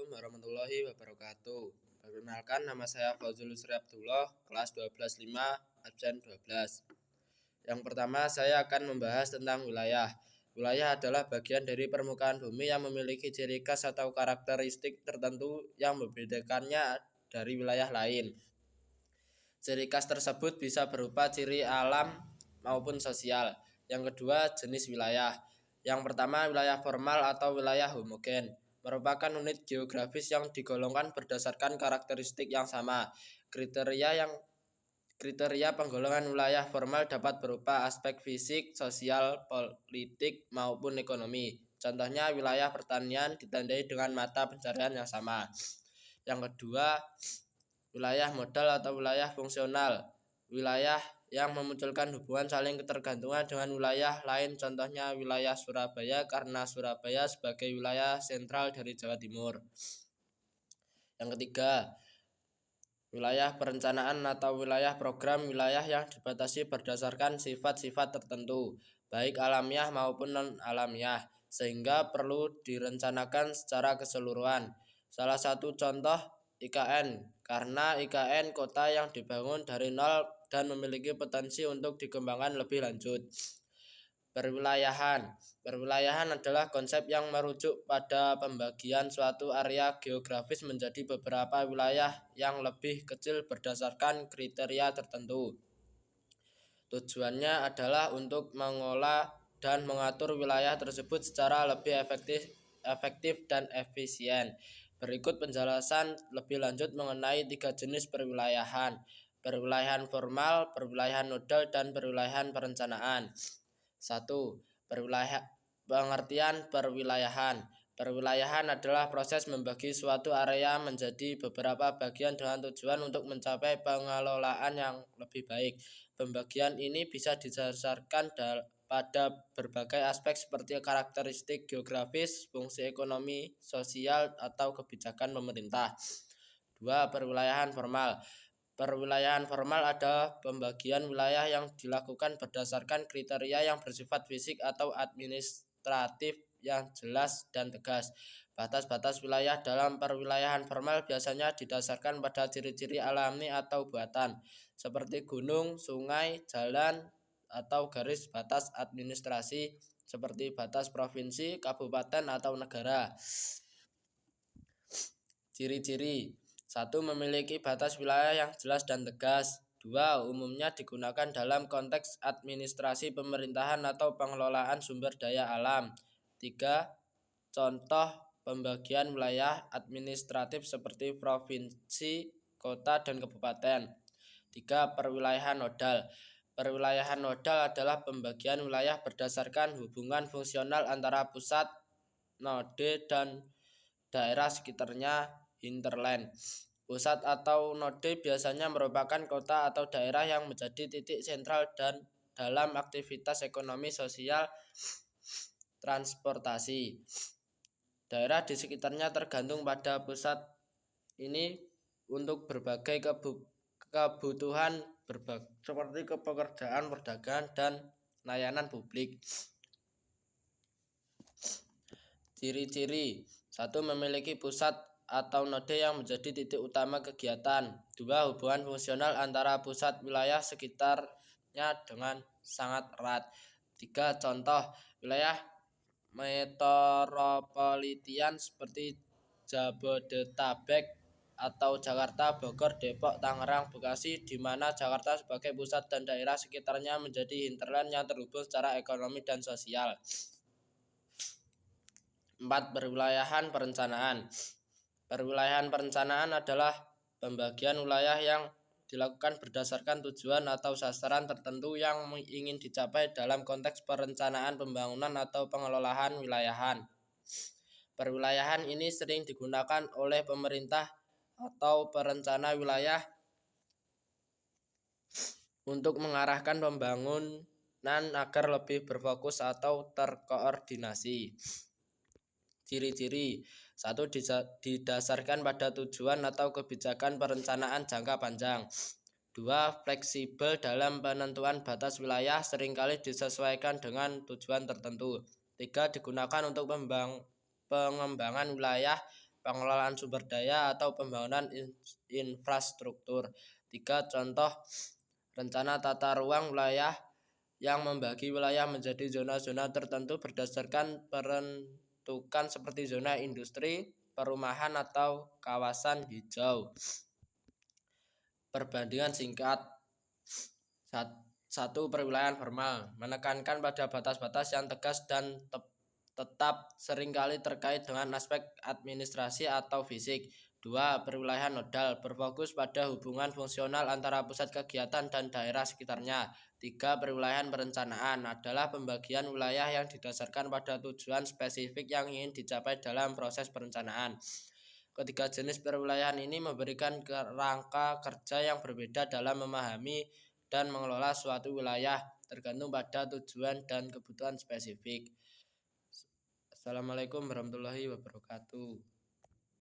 Assalamualaikum warahmatullahi wabarakatuh. Perkenalkan, nama saya Fauzul Yusri Abdullah, kelas 12.5, absen 12. Yang pertama, saya akan membahas tentang wilayah. Wilayah adalah bagian dari permukaan bumi yang memiliki ciri khas atau karakteristik tertentu yang membedakannya dari wilayah lain. Ciri khas tersebut bisa berupa ciri alam maupun sosial. Yang kedua, jenis wilayah. Yang pertama, wilayah formal atau wilayah homogen merupakan unit geografis yang digolongkan berdasarkan karakteristik yang sama. Kriteria penggolongan wilayah formal dapat berupa aspek fisik, sosial, politik, maupun ekonomi. Contohnya, wilayah pertanian ditandai dengan mata pencarian yang sama. Yang kedua, wilayah modal atau wilayah fungsional. Wilayah yang memunculkan hubungan saling ketergantungan dengan wilayah lain, contohnya wilayah Surabaya karena Surabaya sebagai wilayah sentral dari Jawa Timur. Yang ketiga, wilayah perencanaan atau wilayah program. Wilayah yang dibatasi berdasarkan sifat-sifat tertentu, baik alamiah maupun non-alamiah, sehingga perlu direncanakan secara keseluruhan. Salah satu contoh IKN, karena IKN kota yang dibangun dari nol dan memiliki potensi untuk dikembangkan lebih lanjut. Perwilayahan adalah konsep yang merujuk pada pembagian suatu area geografis menjadi beberapa wilayah yang lebih kecil berdasarkan kriteria tertentu. Tujuannya adalah untuk mengolah dan mengatur wilayah tersebut secara lebih efektif dan efisien. Berikut penjelasan lebih lanjut mengenai 3 jenis perwilayahan: perwilayahan formal, perwilayahan nodal, dan perwilayahan perencanaan. 1. Pengertian perwilayahan. Perwilayahan adalah proses membagi suatu area menjadi beberapa bagian dengan tujuan untuk mencapai pengelolaan yang lebih baik. Pembagian ini bisa didasarkan pada berbagai aspek seperti karakteristik geografis, fungsi ekonomi, sosial, atau kebijakan pemerintah. 2. Perwilayahan formal. Perwilayahan formal adalah pembagian wilayah yang dilakukan berdasarkan kriteria yang bersifat fisik atau administratif yang jelas dan tegas. Batas-batas wilayah dalam perwilayahan formal biasanya didasarkan pada ciri-ciri alami atau buatan, seperti gunung, sungai, jalan, atau garis batas administrasi, seperti batas provinsi, kabupaten, atau negara. Ciri-ciri: 1. Memiliki batas wilayah yang jelas dan tegas. 2. Umumnya digunakan dalam konteks administrasi pemerintahan atau pengelolaan sumber daya alam. 3. Contoh pembagian wilayah administratif seperti provinsi, kota, dan kabupaten. 3. Perwilayahan nodal. Perwilayahan nodal adalah pembagian wilayah berdasarkan hubungan fungsional antara pusat, node, dan daerah sekitarnya (hinterland). Pusat atau node biasanya merupakan kota atau daerah yang menjadi titik sentral dan dalam aktivitas ekonomi, sosial, transportasi. Daerah di sekitarnya tergantung pada pusat ini untuk berbagai kebutuhan seperti pekerjaan, perdagangan, dan layanan publik. Ciri-ciri: 1. Memiliki pusat atau node yang menjadi titik utama kegiatan. 2. Hubungan fungsional antara pusat wilayah sekitarnya dengan sangat erat. 3. Contoh wilayah metropolitan seperti Jabodetabek atau Jakarta, Bogor, Depok, Tangerang, Bekasi, di mana Jakarta sebagai pusat dan daerah sekitarnya menjadi hinterland yang terhubung secara ekonomi dan sosial. 4. Perwilayahan perencanaan. Perwilayahan perencanaan adalah pembagian wilayah yang dilakukan berdasarkan tujuan atau sasaran tertentu yang ingin dicapai dalam konteks perencanaan pembangunan atau pengelolaan wilayahan. Perwilayahan ini sering digunakan oleh pemerintah atau perencana wilayah untuk mengarahkan pembangunan agar lebih berfokus atau terkoordinasi. Ciri-ciri: 1. Didasarkan pada tujuan atau kebijakan perencanaan jangka panjang. 2. Fleksibel dalam penentuan batas wilayah, seringkali disesuaikan dengan tujuan tertentu. 3. Digunakan untuk pengembangan wilayah pengelolaan sumber daya, atau pembangunan infrastruktur. 3. Contoh rencana tata ruang wilayah yang membagi wilayah menjadi zona-zona tertentu berdasarkan peruntukan seperti zona industri, perumahan, atau kawasan hijau. Perbandingan singkat. 1. Perwilayahan formal menekankan pada batas-batas yang tegas dan tetap, seringkali terkait dengan aspek administrasi atau fisik. 2. Perwilayahan nodal berfokus pada hubungan fungsional antara pusat kegiatan dan daerah sekitarnya. 3. Perwilayahan perencanaan adalah pembagian wilayah yang didasarkan pada tujuan spesifik yang ingin dicapai dalam proses perencanaan. Ketiga jenis perwilayahan ini memberikan kerangka kerja yang berbeda dalam memahami dan mengelola suatu wilayah, tergantung pada tujuan dan kebutuhan spesifik. Assalamualaikum warahmatullahi wabarakatuh.